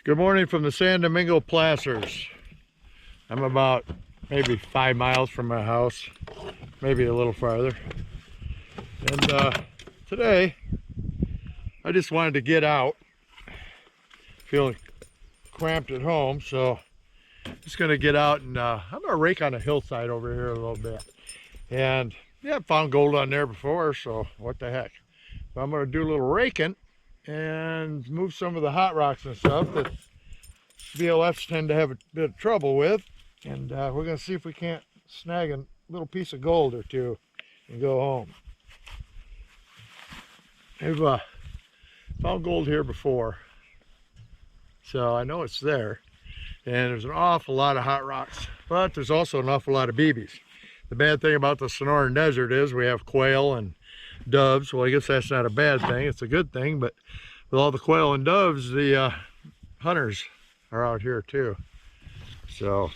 Good morning from the San Domingo Placers. I'm about maybe 5 miles from my house, maybe a little farther. And today, I just wanted to get out. Feeling cramped at home, so I'm just gonna get out and I'm gonna rake on a hillside over here a little bit. And yeah, I found gold on there before, so what the heck. So I'm gonna do a little raking and move some of the hot rocks and stuff that BLFs tend to have a bit of trouble with. And we're gonna see if we can't snag a little piece of gold or two and go home. I've found gold here before, so I know it's there. And there's an awful lot of hot rocks, but there's also an awful lot of BBs. The bad thing about the Sonoran Desert is we have quail and doves. Well, I guess that's not a bad thing, it's a good thing, but with all the quail and doves, the hunters are out here too. So,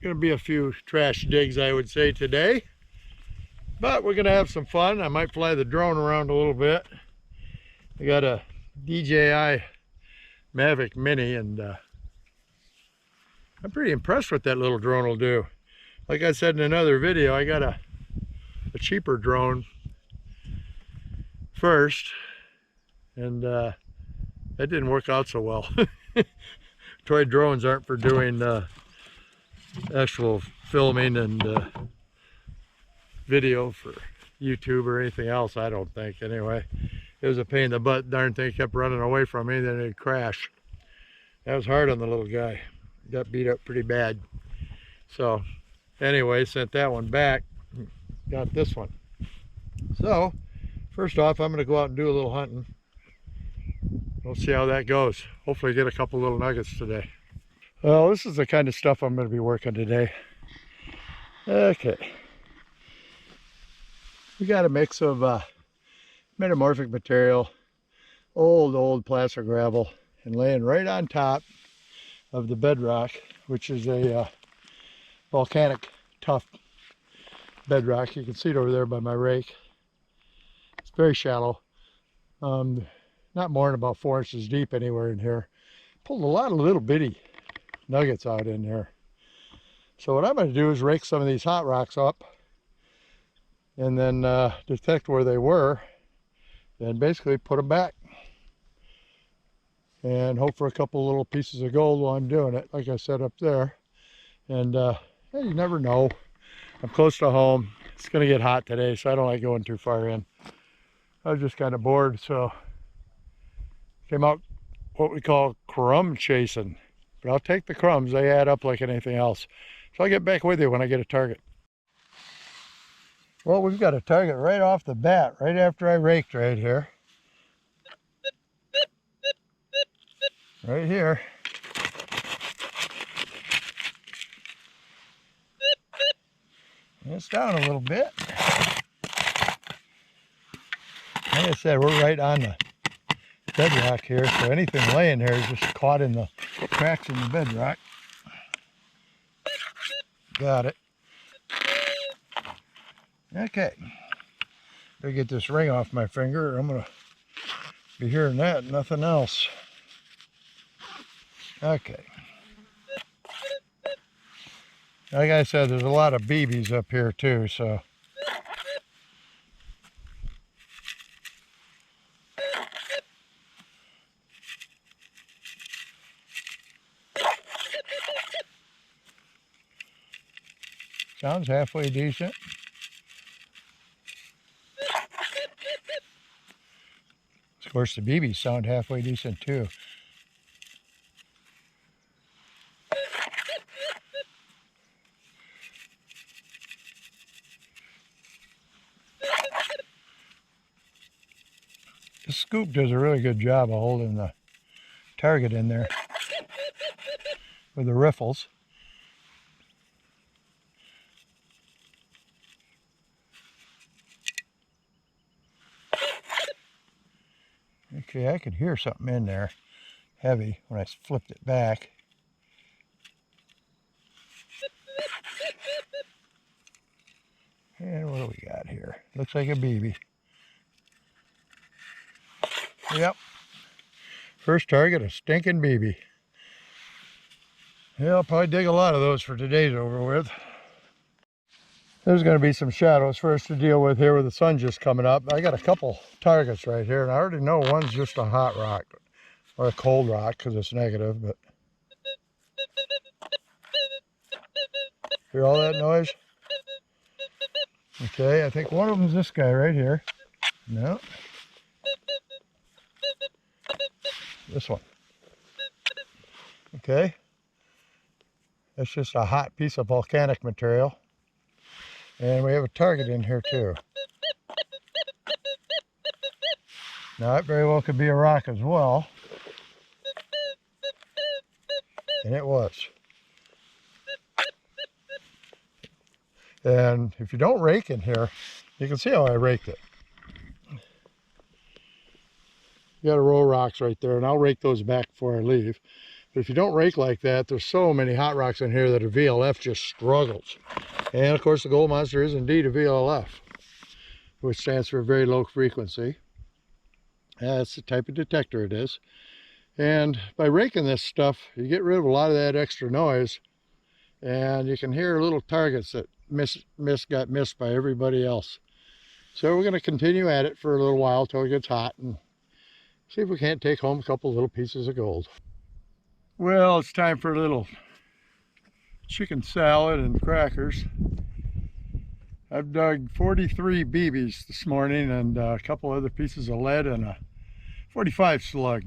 gonna be a few trash digs, I would say, today. But we're gonna have some fun. I might fly the drone around a little bit. I got a DJI Mavic Mini, and I'm pretty impressed with that little drone will do. Like I said in another video, I got a cheaper drone first, and that didn't work out so well. Toy drones aren't for doing actual filming and video for YouTube or anything else, I don't think. Anyway, it was a pain in the butt. Darn thing kept running away from me, then it'd crash. That was hard on the little guy. Got beat up pretty bad. So anyway, sent that one back. Got this one. So first off, I'm going to go out and do a little hunting. We'll see how that goes. Hopefully get a couple little nuggets today. Well, this is the kind of stuff I'm going to be working today. Okay. We got a mix of metamorphic material, old placer gravel, and laying right on top of the bedrock, which is a volcanic tough bedrock. You can see it over there by my rake. It's very shallow. Not more than about 4 inches deep anywhere in here. Pulled a lot of little bitty nuggets out in here. So what I'm going to do is rake some of these hot rocks up and then detect where they were and basically put them back and hope for a couple little pieces of gold while I'm doing it, like I said up there. And yeah, you never know. I'm close to home. It's going to get hot today, so I don't like going too far in. I was just kind of bored, so came out what we call crumb chasing. But I'll take the crumbs. They add up like anything else. So I'll get back with you when I get a target. Well, we've got a target right off the bat, right after I raked right here. Right here. It's down a little bit. Like I said, we're right on the bedrock here, so anything laying here is just caught in the cracks in the bedrock. Got it. Okay. Better get this ring off my finger, or I'm gonna be hearing that and nothing else. Okay. Like I said, there's a lot of BBs up here too, so. Sounds halfway decent. Of course, the BBs sound halfway decent too. The scoop does a really good job of holding the target in there with the riffles. Okay, I could hear something in there heavy when I flipped it back. And what do we got here? Looks like a BB. Yep. First target, a stinking BB. Yeah, I'll probably dig a lot of those for today's over with. There's going to be some shadows for us to deal with here with the sun just coming up. I got a couple targets right here, and I already know one's just a hot rock or a cold rock because it's negative, but hear all that noise? Okay, I think one of them's this guy right here. No. This one. Okay. That's just a hot piece of volcanic material. And we have a target in here too. Now that very well could be a rock as well. And it was. And if you don't rake in here, you can see how I raked it. You got a row of rocks right there, and I'll rake those back before I leave. But if you don't rake like that, there's so many hot rocks in here that a VLF just struggles. And of course the gold monster is indeed a VLF, which stands for very low frequency. That's the type of detector it is. And by raking this stuff, you get rid of a lot of that extra noise, and you can hear little targets that got missed by everybody else. So we're going to continue at it for a little while till it gets hot and see if we can't take home a couple little pieces of gold. Well, it's time for a little chicken salad and crackers. I've dug 43 BBs this morning and a couple other pieces of lead and a 45 slug.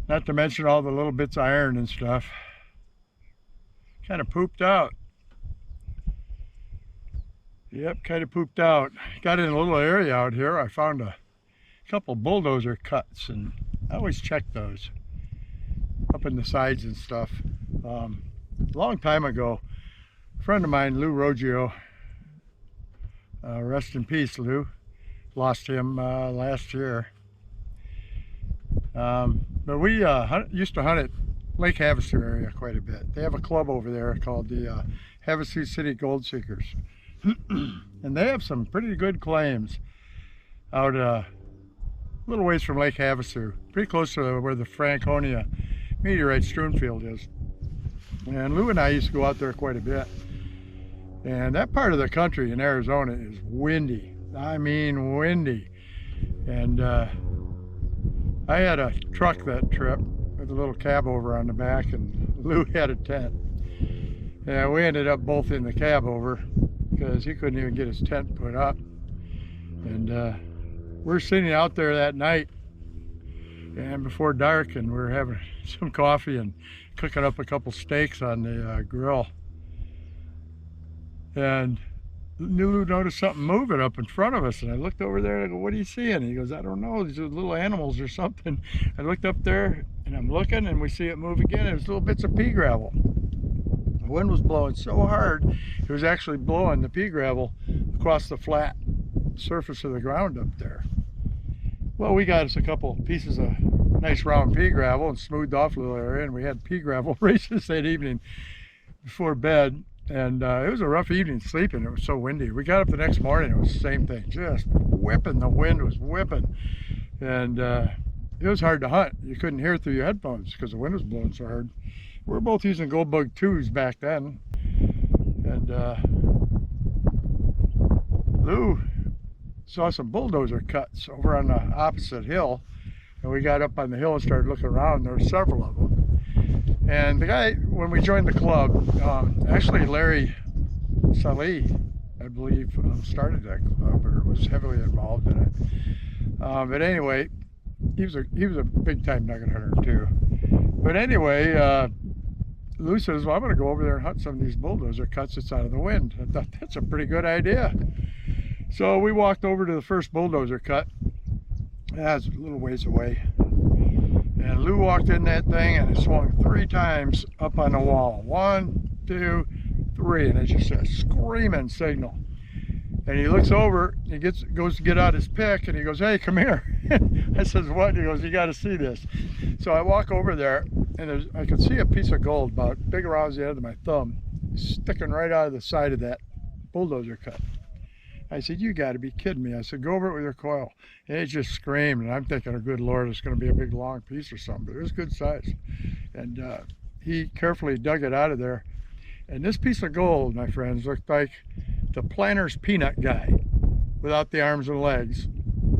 Not to mention all the little bits of iron and stuff. Kind of pooped out. Yep, kind of pooped out. Got in a little area out here. I found a couple bulldozer cuts, and I always check those up in the sides and stuff. A long time ago, a friend of mine, Lou Roggio, rest in peace, Lou. Lost him last year. But we used to hunt at Lake Havasu area quite a bit. They have a club over there called the Havasu City Gold Seekers. And they have some pretty good claims out a little ways from Lake Havasu, pretty close to where the Franconia meteorite strewn field is. And Lou and I used to go out there quite a bit. And that part of the country in Arizona is windy. I mean windy. And I had a truck that trip with a little cab over on the back, and Lou had a tent. And we ended up both in the cab over because he couldn't even get his tent put up. And we're sitting out there that night and before dark, and we're having some coffee and cooking up a couple steaks on the grill. And Lou noticed something moving up in front of us, and I looked over there and I go, "What are you seeing?" And he goes, "I don't know, these are little animals or something." I looked up there and I'm looking, and we see it move again. It was little bits of pea gravel. The wind was blowing so hard, it was actually blowing the pea gravel across the flat surface of the ground up there. Well, we got us a couple pieces of nice round pea gravel and smoothed off a little area, and we had pea gravel races that evening before bed. And it was a rough evening sleeping. It was so windy. We got up the next morning, it was the same thing, just whipping. The wind was whipping, and it was hard to hunt. You couldn't hear through your headphones because the wind was blowing so hard. We were both using Gold Bug 2s back then, and Lou saw some bulldozer cuts over on the opposite hill, and we got up on the hill and started looking around. There were several of them. And the guy, when we joined the club, actually Larry Salih, I believe, started that club or was heavily involved in it. But anyway, he was a big time nugget hunter too. But anyway, Lou says, "Well, I'm going to go over there and hunt some of these bulldozer cuts that's out of the wind." I thought, that's a pretty good idea. So we walked over to the first bulldozer cut. That's a little ways away. And Lou walked in that thing, and it swung 3 times up on the wall. 1, 2, 3, and it's just a screaming signal. And he looks over, he goes to get out his pick, and he goes, "Hey, come here." I says, "What?" He goes, "You got to see this." So I walk over there, and I could see a piece of gold about big around the end of my thumb sticking right out of the side of that bulldozer cut. I said, you got to be kidding me. I said, go over it with your coil. And it just screamed, and I'm thinking, oh, good Lord, it's going to be a big long piece or something, but it was good size. And he carefully dug it out of there. And this piece of gold, my friends, looked like the planter's peanut guy without the arms and legs.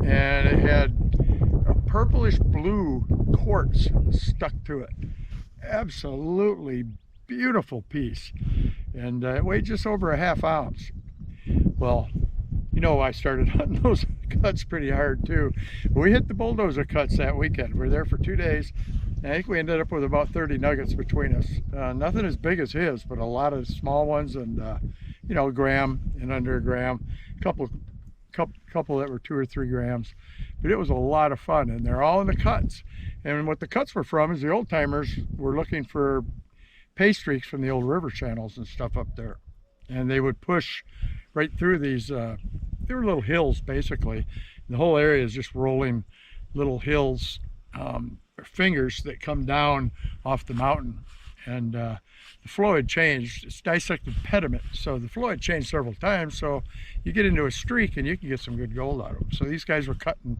And it had a purplish blue quartz stuck to it. Absolutely beautiful piece. And it weighed just over a ½ ounce. Well, you know, I started hunting those cuts pretty hard too. We hit the bulldozer cuts that weekend. We were there for 2 days. I think we ended up with about 30 nuggets between us. Nothing as big as his, but a lot of small ones, and you know, a gram and under a gram. Couple that were 2 or 3 grams. But it was a lot of fun, and they're all in the cuts. And what the cuts were from is the old timers were looking for pay streaks from the old river channels and stuff up there, and they would push right through these. They were little hills basically. The whole area is just rolling little hills. Fingers that come down off the mountain, and the flow had changed. It's dissected pediment, so the flow had changed several times, so you get into a streak and you can get some good gold out of them. So these guys were cutting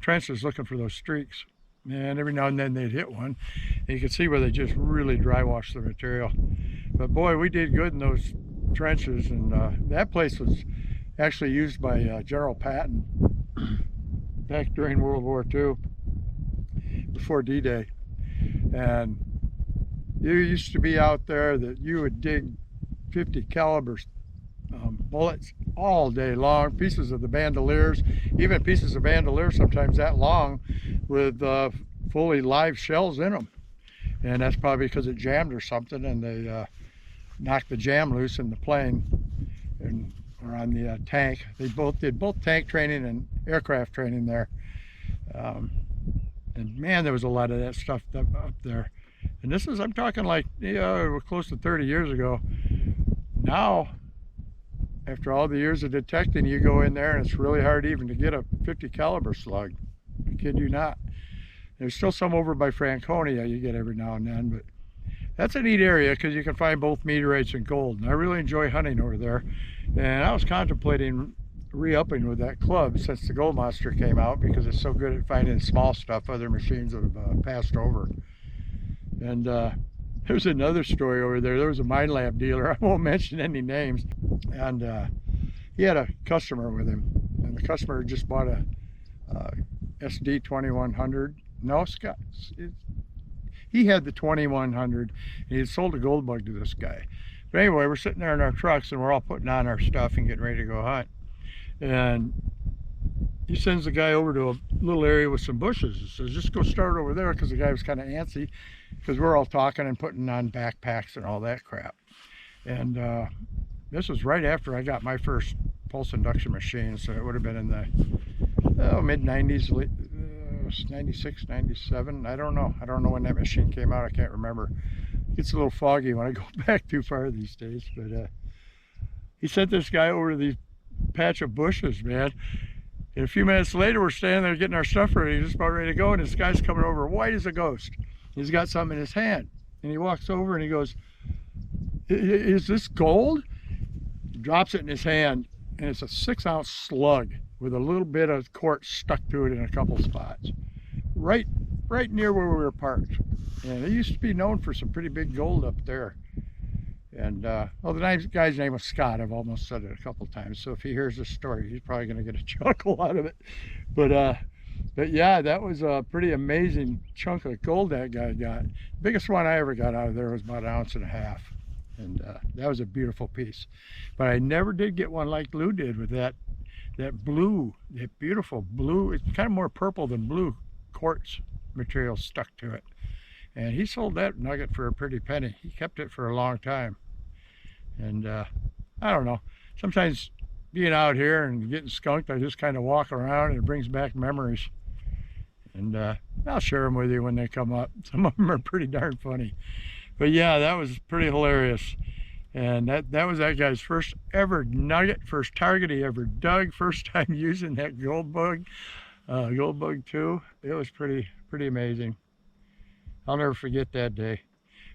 trenches looking for those streaks, and every now and then they'd hit one, and you could see where they just really dry washed the material. But boy, we did good in those trenches, and that place was actually used by General Patton back during World War II, before D-Day. And you used to be out there that you would dig 50 caliber bullets all day long, pieces of the bandoliers, even pieces of bandolier sometimes that long, with fully live shells in them. And that's probably because it jammed or something, and they knocked the jam loose in the plane and or on the tank. They both did tank training and aircraft training there. And man, there was a lot of that stuff up there. And this is, I'm talking like, we're close to 30 years ago. Now, after all the years of detecting, you go in there and it's really hard even to get a 50 caliber slug. I kid you not. There's still some over by Franconia you get every now and then, but that's a neat area because you can find both meteorites and gold. And I really enjoy hunting over there. And I was contemplating re-upping with that club since the Gold Monster came out, because it's so good at finding small stuff other machines have passed over. And there's another story over there. There was a mine lab dealer, I won't mention any names, and he had a customer with him, and the customer just bought a SD 2100. No, Scott, he had the 2100, and he had sold a gold bug to this guy. But anyway, we're sitting there in our trucks and we're all putting on our stuff and getting ready to go hunt. And he sends the guy over to a little area with some bushes. He says, just go start over there, because the guy was kind of antsy, because we're all talking and putting on backpacks and all that crap. And this was right after I got my first pulse induction machine, so it would have been in the mid-90s, 96, 97. I don't know when that machine came out. I can't remember. It gets a little foggy when I go back too far these days. But he sent this guy over to these patch of bushes, man. And a few minutes later, we're standing there getting our stuff ready, just about ready to go, and this guy's coming over white as a ghost. He's got something in his hand, and he walks over and he goes, is this gold? He drops it in his hand, and it's a 6-ounce slug with a little bit of quartz stuck to it in a couple spots, right near where we were parked. And it used to be known for some pretty big gold up there. And well, the guy's name was Scott. I've almost said it a couple times, so if he hears this story, he's probably going to get a chuckle out of it. But yeah, that was a pretty amazing chunk of gold that guy got. The biggest one I ever got out of there was about 1.5 ounces, and that was a beautiful piece. But I never did get one like Lou did with that blue, that beautiful blue. It's kind of more purple than blue quartz material stuck to it. And he sold that nugget for a pretty penny. He kept it for a long time. And I don't know, sometimes being out here and getting skunked, I just kind of walk around and it brings back memories. And I'll share them with you when they come up. Some of them are pretty darn funny. But yeah, that was pretty hilarious. And that was that guy's first ever nugget, first target he ever dug, first time using that gold bug 2. It was pretty amazing. I'll never forget that day.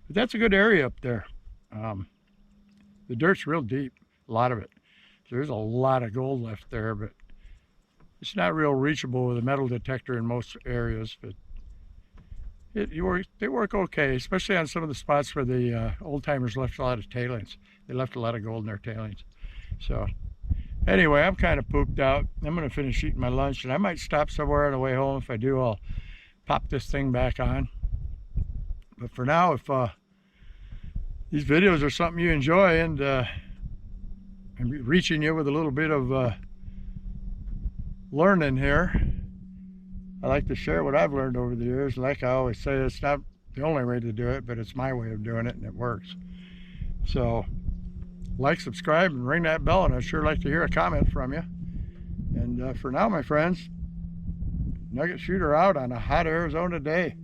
But that's a good area up there. The dirt's real deep, a lot of it. There's a lot of gold left there, but it's not real reachable with a metal detector in most areas. But they work okay, especially on some of the spots where the old timers left a lot of tailings. They left a lot of gold in their tailings. So anyway, I'm kind of pooped out. I'm going to finish eating my lunch, and I might stop somewhere on the way home. If I do, I'll pop this thing back on. But for now, if these videos are something you enjoy, and I'm reaching you with a little bit of learning here, I like to share what I've learned over the years. Like I always say, it's not the only way to do it, but it's my way of doing it, and it works. So like, subscribe, and ring that bell, and I'd sure like to hear a comment from you. And for now, my friends, Nugget Shooter out on a hot Arizona day.